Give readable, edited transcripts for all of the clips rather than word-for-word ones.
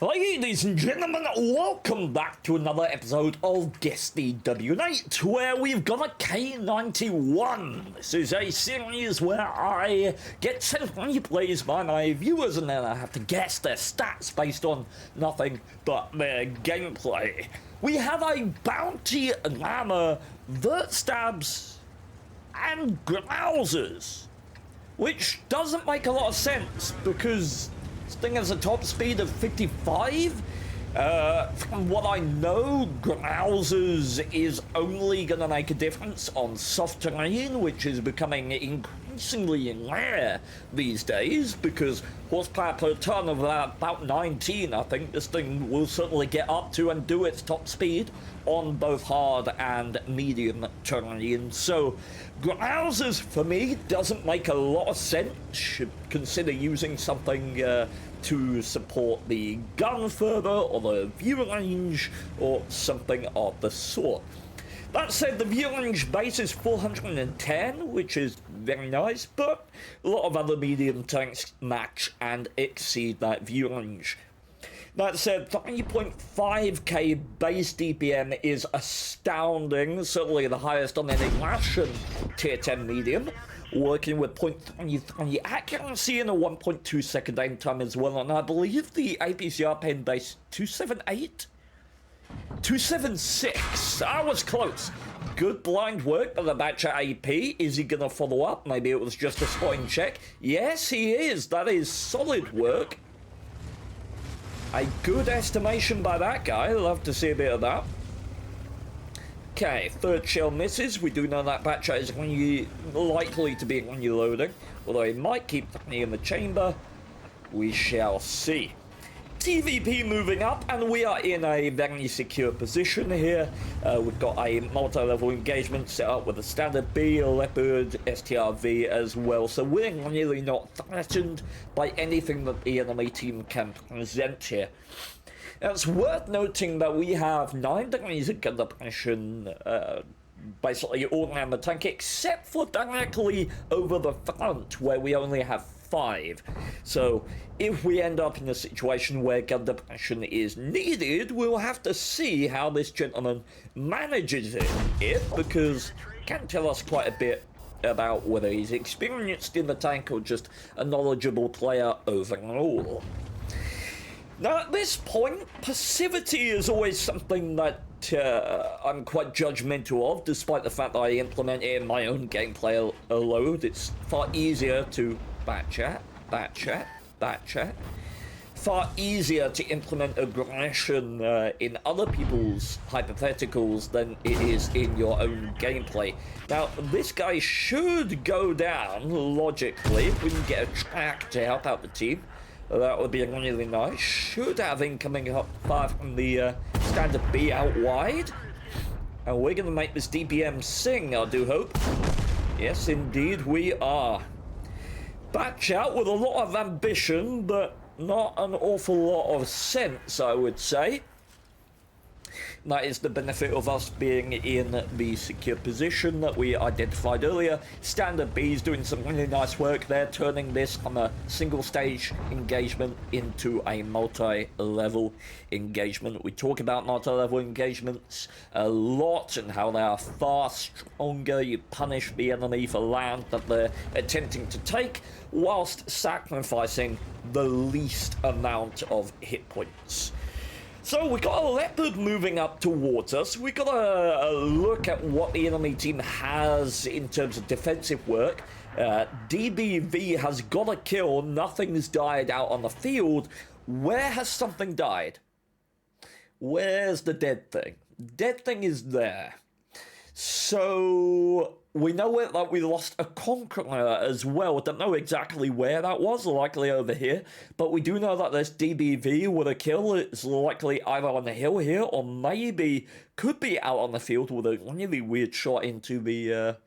Ladies and gentlemen, welcome back to another episode of Guess the WN8, where we've got a K91. This is a series where I get sent replays by my viewers and then I have to guess their stats based on nothing but their gameplay. We have a bounty llama, vert stabs, and grousers, which doesn't make a lot of sense because this thing has a top speed of 55. From what I know, grousers is only going to make a difference on soft terrain, which is becoming increasingly rare these days because horsepower per ton of about 19, I think this thing will certainly get up to and do its top speed on both hard and medium terrain. So grousers for me doesn't make a lot of sense. Should consider using something to support the gun further or the view range or something of the sort. That said, the view range base is 410, which is very nice, but a lot of other medium tanks match and exceed that view range. That said, 3.5k base DPM is astounding, certainly the highest on any Russian tier 10 medium, working with 0.33 accuracy and a 1.2 second aim time as well, and I believe the APCR pen base 278? 276. I was close. Good blind work by the Batcher AP. Is he going to follow up? Maybe it was just a spotting check. Yes, he is. That is solid work. A good estimation by that guy. Love to see a bit of that. Okay, third shell misses. We do know that Batcher is likely to be reloading, although he might keep in the chamber. We shall see. TVP moving up, and we are in a very secure position here. We've got a multi-level engagement set up with a standard B, a Leopard, STRV as well, so we're really not threatened by anything that the enemy team can present here. Now, it's worth noting that we have 9 degrees of gun depression, basically all around the tank, except for directly over the front, where we only have 5. So if we end up in a situation where gun depression is needed, we'll have to see how this gentleman manages it, because it can tell us quite a bit about whether he's experienced in the tank or just a knowledgeable player overall. Now, at this point, passivity is always something that I'm quite judgmental of, despite the fact that I implement it in my own gameplay a load. It's far easier to backchat. Far easier to implement aggression in other people's hypotheticals than it is in your own gameplay. Now, this guy should go down, logically, if we can get a track to help out the team. That would be really nice. Should have incoming up far from the standard B out wide. And we're going to make this DPM sing, I do hope. Yes, indeed, we are. Batch out with a lot of ambition, but not an awful lot of sense, I would say. That is the benefit of us being in the secure position that we identified earlier. Standard B is doing some really nice work there, turning this from a single stage engagement into a multi-level engagement. We talk about multi-level engagements a lot and how they are far stronger. You punish the enemy for land that they're attempting to take, whilst sacrificing the least amount of hit points. So we got a Leopard moving up towards us. We got a look at what the enemy team has in terms of defensive work. DBV has got a kill. Nothing's died out on the field. Where has something died? Where's the dead thing? Dead thing is there. So we know that we lost a Conqueror as well. Don't know exactly where that was, likely over here. But we do know that this DBV with a kill is likely either on the hill here or maybe could be out on the field with a really weird shot into the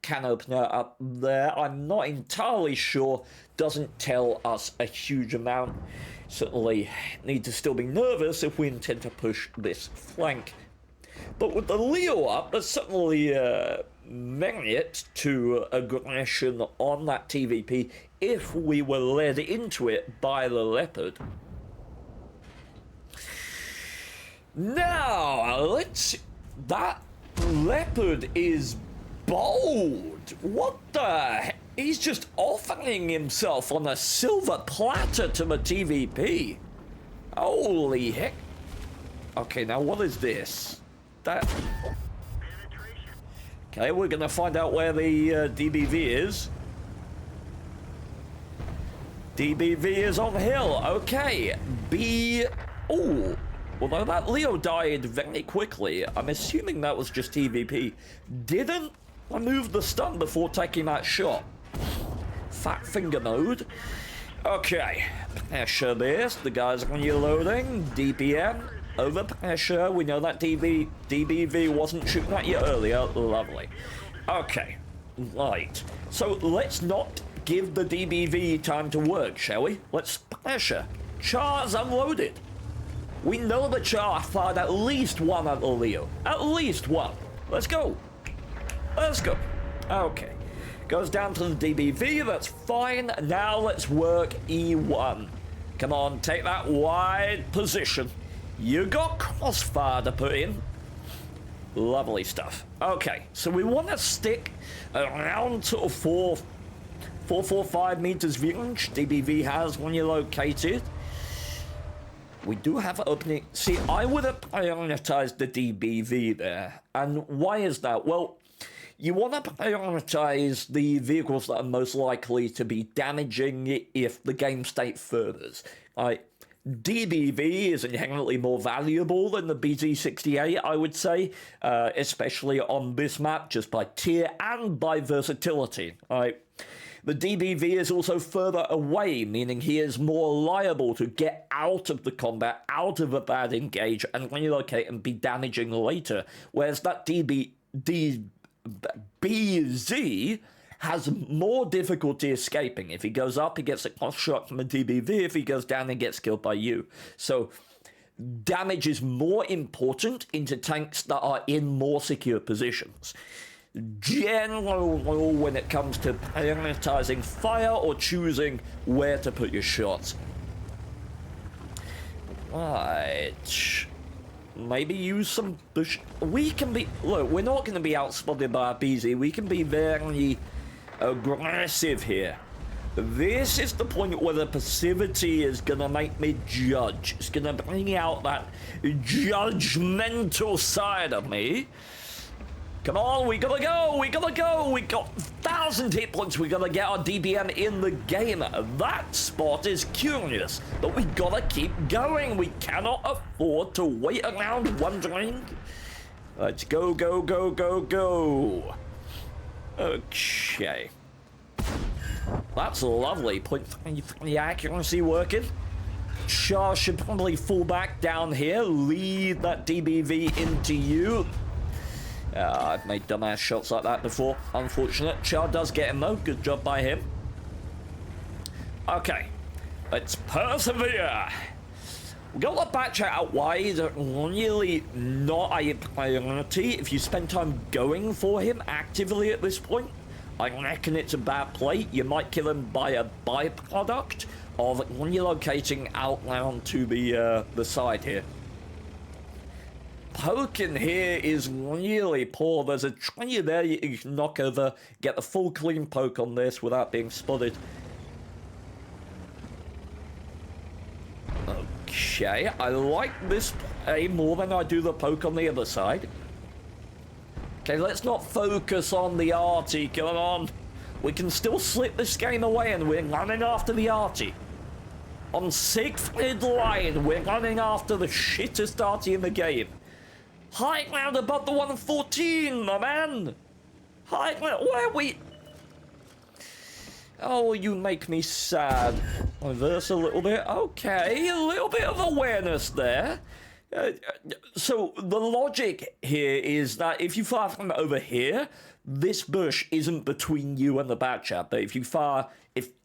can opener up there. I'm not entirely sure. Doesn't tell us a huge amount. Certainly need to still be nervous if we intend to push this flank. But with the Leo up, there's certainly merit to aggression on that TVP if we were led into it by the Leopard. Now, let's... That leopard is bold. What the heck? He's just offering himself on a silver platter to the TVP. Holy heck. Okay, now what is this? That... Okay, we're gonna find out where the DBV is. DBV is on the hill. Okay, B... Oh, although that Leo died very quickly, I'm assuming that was just TVP. Didn't remove the stun before taking that shot. Fat finger mode. Okay, pressure this. The guys are reloading. DPM. Over pressure. We know that DBV wasn't shooting at you earlier. Lovely. Okay. Right. So let's not give the DBV time to work, shall we? Let's pressure. Char's unloaded. We know the Char fired at least one at the Leo. At least one. Let's go. Let's go. Okay. Goes down to the DBV. That's fine. Now let's work E1. Come on. Take that wide position. You got crossfire to put in. Lovely stuff. Okay, so we want to stick around sort of 445 meters range. DBV has when you're located. We do have an opening. See, I would have prioritized the DBV there. And why is that? Well, you want to prioritize the vehicles that are most likely to be damaging if the game state furthers. DBV is inherently more valuable than the BZ-68, I would say, especially on this map, just by tier and by versatility. The DBV is also further away, meaning he is more liable to get out of the combat, out of a bad engage, and relocate and be damaging later, whereas that BZ has more difficulty escaping. If he goes up, he gets a cross shot from a DBV. If he goes down, he gets killed by you. So damage is more important into tanks that are in more secure positions. General rule when it comes to prioritizing fire or choosing where to put your shots. Right. Maybe use some bush. We can be... Look, we're not going to be outspotted by our BZ. We can be very aggressive here. This is the point where the passivity is going to make me judge. It's going to bring out that judgmental side of me. Come on, we gotta go, we gotta go. We got 1,000 hit points. We gotta get our DBM in the game. That spot is curious, but we gotta keep going. We cannot afford to wait around wondering. Let's go, go, go, go, go. Okay. That's lovely. 0.3 accuracy working. Char should probably fall back down here, lead that DBV into you. I've made dumbass shots like that before. Unfortunate. Char does get him though. Good job by him. Okay. Let's persevere. We got the batch out wide. Really not a priority. If you spend time going for him actively at this point, I reckon it's a bad play. You might kill him by a byproduct of relocating out round to the side here. Poking here is really poor. There's a tree there you can knock over, get the full clean poke on this without being spotted. Okay, I like this play more than I do the poke on the other side. Okay, let's not focus on the arty. Come on. We can still slip this game away and we're running after the arty. On Siegfried Line, we're running after the shittest arty in the game. High ground above the 114, my man! High ground, where are we? Oh, you make me sad. Reverse a little bit. Okay, a little bit of awareness there. So the logic here is that if you fire from over here, this bush isn't between you and the Batchat. But if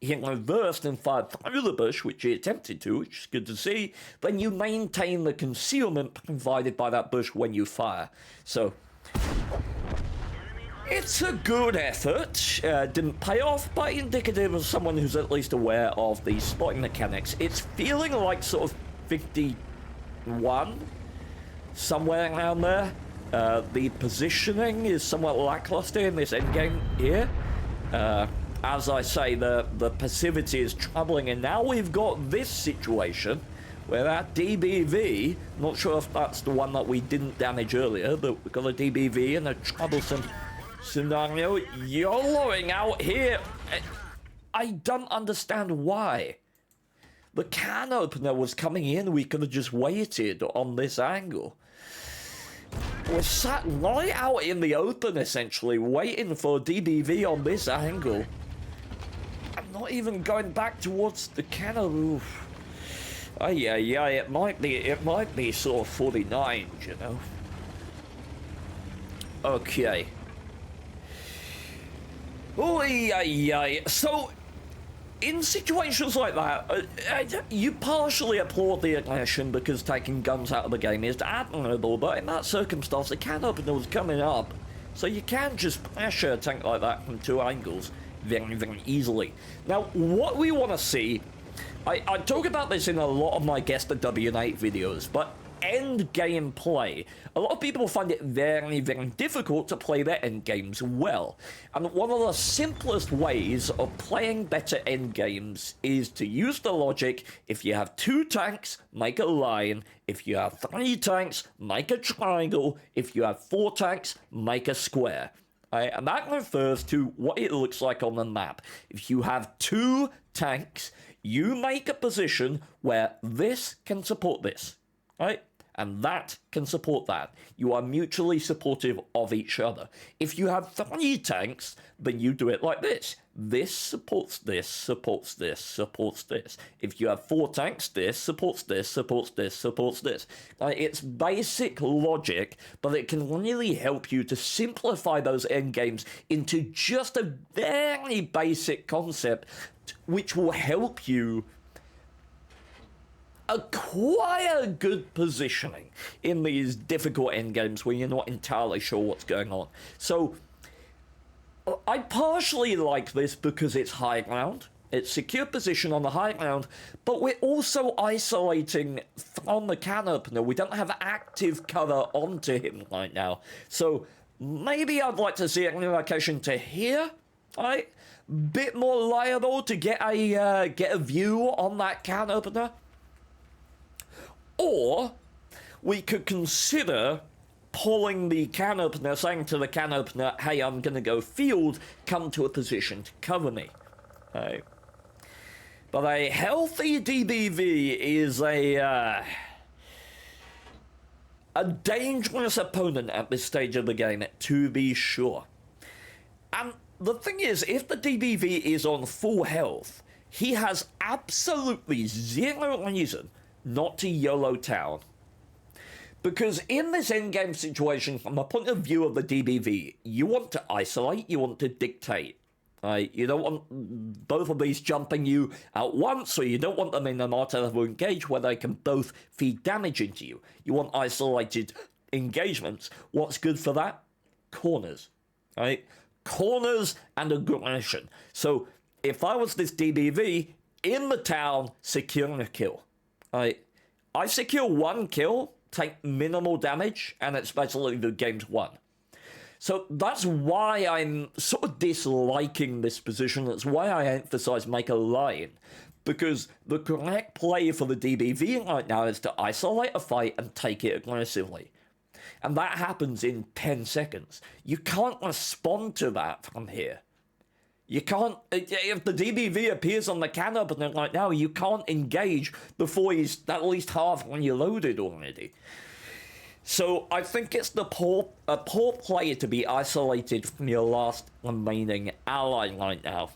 he reversed and fired through the bush, which he attempted to, which is good to see, then you maintain the concealment provided by that bush when you fire. So it's a good effort. Didn't pay off, but indicative of someone who's at least aware of the spotting mechanics. It's feeling like sort of 51. somewhere around there. The positioning is somewhat lackluster in this endgame here. As I say, the passivity is troubling, and now we've got this situation where that DBV, not sure if that's the one that we didn't damage earlier, but we've got a DBV in a troublesome scenario YOLOing out here. I don't understand why. The can opener was coming in, we could have just waited on this angle. We're sat right out in the open, essentially, waiting for DBV on this angle. I'm not even going back towards the cannon. Yeah, it might be sort of 49, you know. Okay. Oh, yeah. So, in situations like that, you partially applaud the aggression because taking guns out of the game is admirable, but in that circumstance, the can opener was coming up, so you can just pressure a tank like that from two angles very, very easily. Now, what we want to see, I talk about this in a lot of my Guess the WN8 videos, but end game play, a lot of people find it very, very difficult to play their end games well. And one of the simplest ways of playing better end games is to use the logic: if you have 2 tanks, make a line; if you have 3 tanks, make a triangle; if you have 4 tanks, make a square. Right? And that refers to what it looks like on the map. If you have 2 tanks, you make a position where this can support this, right? And that can support that. You are mutually supportive of each other. If you have 3 tanks, then you do it like this. This supports this, supports this, supports this. If you have 4 tanks, this supports this, supports this, supports this. It's basic logic, but it can really help you to simplify those endgames into just a very basic concept, which will help you acquire good positioning in these difficult endgames where you're not entirely sure what's going on. So, I partially like this because it's high ground. It's secure position on the high ground, but we're also isolating from the can opener. We don't have active cover onto him right now. So, maybe I'd like to see a relocation to here, right? Bit more liable to get a view on that can opener. Or we could consider pulling the can opener, saying to the can opener, hey, I'm going to go field, come to a position to cover me. Right. But a healthy DBV is a dangerous opponent at this stage of the game, to be sure. And the thing is, if the DBV is on full health, he has absolutely zero reason not to YOLO town. Because in this endgame situation, from the point of view of the DBV, you want to isolate, you want to dictate. You don't want both of these jumping you at once, or you don't want them in an multi-level engage where they can both feed damage into you. You want isolated engagements. What's good for that? Corners. Right? Corners and aggression. So, if I was this DBV, in the town, securing a kill. I secure 1 kill, take minimal damage, and it's basically the game's won. So that's why I'm sort of disliking this position. That's why I emphasize make a line. Because the correct play for the DBV right now is to isolate a fight and take it aggressively. And that happens in 10 seconds. You can't respond to that from here. You can't, if the DBV appears on the can opener right now, you can't engage before he's at least half when you're loaded already. So I think it's a poor play to be isolated from your last remaining ally right now.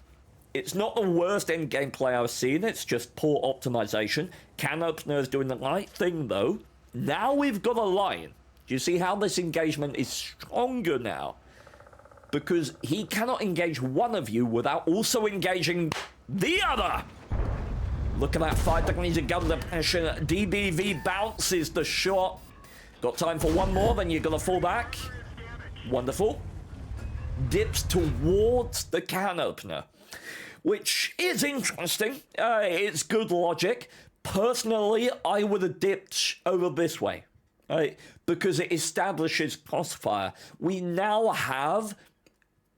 It's not the worst endgame play I've seen, it's just poor optimization. Can opener is doing the right thing though. Now we've got a line. Do you see how this engagement is stronger now? Because he cannot engage one of you without also engaging the other. Look at that, 5 degrees of gun depression. DBV bounces the shot. Got time for one more, then you're gonna fall back. Wonderful. Dips towards the can opener, which is interesting. It's good logic. Personally, I would have dipped over this way. right? Because it establishes crossfire. We now have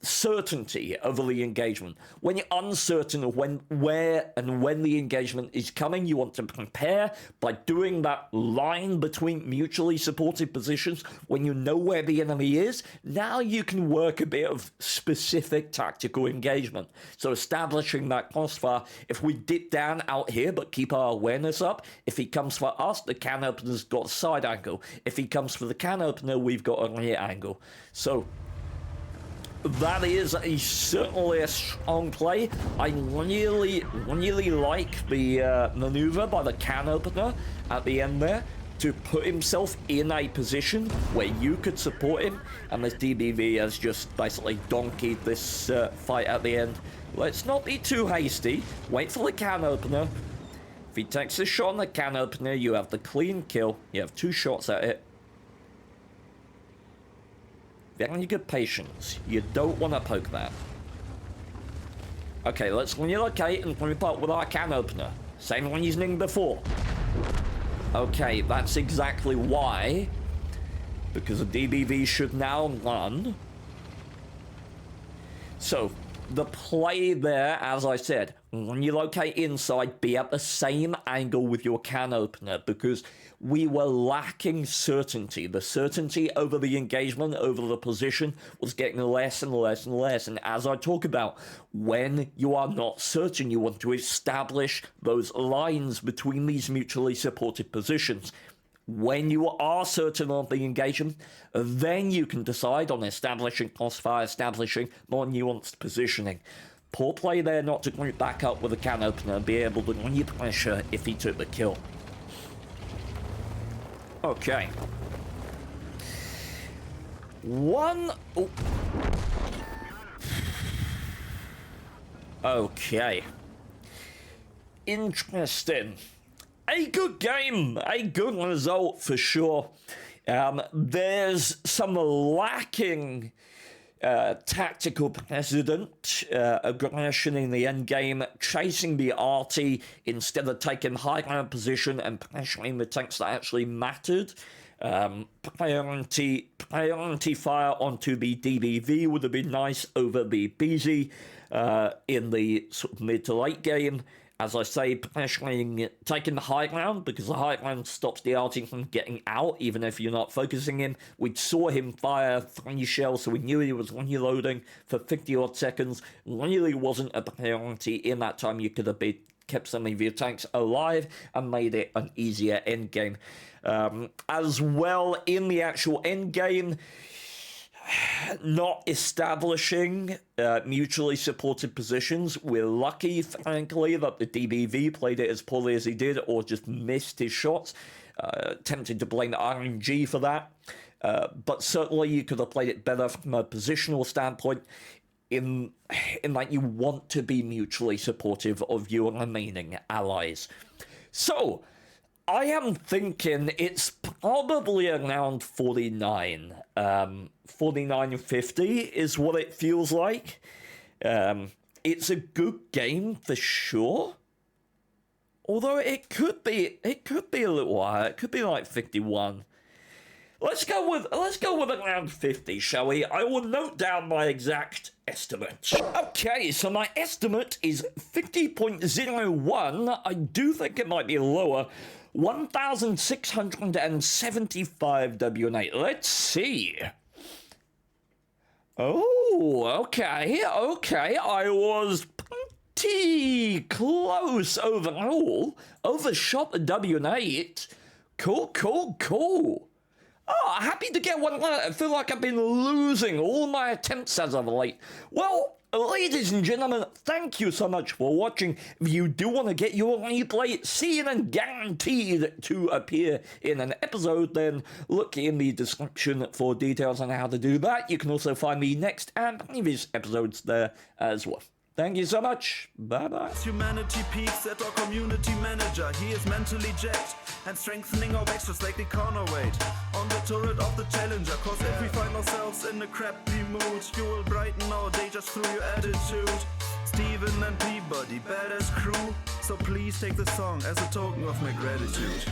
certainty over the engagement. When you're uncertain of where and when the engagement is coming, you want to prepare by doing that line between mutually supported positions. When you know where the enemy is, now you can work a bit of specific tactical engagement. So establishing that crossfire, if we dip down out here but keep our awareness up, if he comes for us, the can opener's got a side angle. If he comes for the can opener, we've got a rear angle. So that is certainly a strong play. I really like the maneuver by the can opener at the end there to put himself in a position where you could support him, and this DBV has just basically donkeyed this fight at the end. Let's not be too hasty. Wait for the can opener. If he takes a shot on the can opener, you have the clean kill. You have 2 shots at it. Very good patience. You don't want to poke that. Okay, let's relocate and group up with our can opener. Same reasoning before. Okay, that's exactly why. Because the DBV should now run. So, the play there, as I said, when you locate inside, be at the same angle with your can opener, because we were lacking certainty. The certainty over the engagement, over the position, was getting less and less and less. And as I talk about, when you are not certain, you want to establish those lines between these mutually supported positions. When you are certain of the engagement, then you can decide on establishing crossfire, establishing more nuanced positioning. Poor play there not to group back up with a can opener and be able to relieve pressure if he took the kill. Okay. Okay. Interesting. A good game, a good result for sure. There's some lacking tactical precedent, aggression in the end game, chasing the arty instead of taking high ground position and pressuring the tanks that actually mattered. Priority fire onto the DBV would have been nice over the BZ in the sort of mid to late game. As I say, pressuring, taking the high ground, because the high ground stops the arty from getting out, even if you're not focusing him. We saw him fire 3 shells, so we knew he was reloading for 50-odd seconds. Really wasn't a priority in that time. You could have kept some of your tanks alive and made it an easier endgame. As well, in the actual endgame, not establishing mutually supported positions. We're lucky, frankly, that the DBV played it as poorly as he did, or just missed his shots. Tempted to blame RNG for that. But certainly you could have played it better from a positional standpoint, in that you want to be mutually supportive of your remaining allies. So, I am thinking it's probably around 49. 49-50 is what it feels like. It's a good game for sure. Although it could be a little higher. It could be like 51. Let's go with around 50, shall we? I will note down my exact estimate. Okay, so my estimate is 50.01. I do think it might be lower. 1,675 WN8. Let's see. Oh, okay. I was pretty close overall. Overshot the WN8. Cool. Oh, happy to get one. I feel like I've been losing all my attempts as of late. Well, ladies and gentlemen, thank you so much for watching. If you do want to get your replay seen and guaranteed to appear in an episode, then look in the description for details on how to do that. You can also find the next and previous episodes there as well. Thank you so much. Bye-bye. Humanity peaks at our community manager. He is mentally jacked and strengthening our backs just like the corner weight on the turret of the challenger. Cause if we find ourselves in a crappy mood, you will brighten our day just through your attitude. Steven and Peabody, badass crew. So please take the song as a token of my gratitude.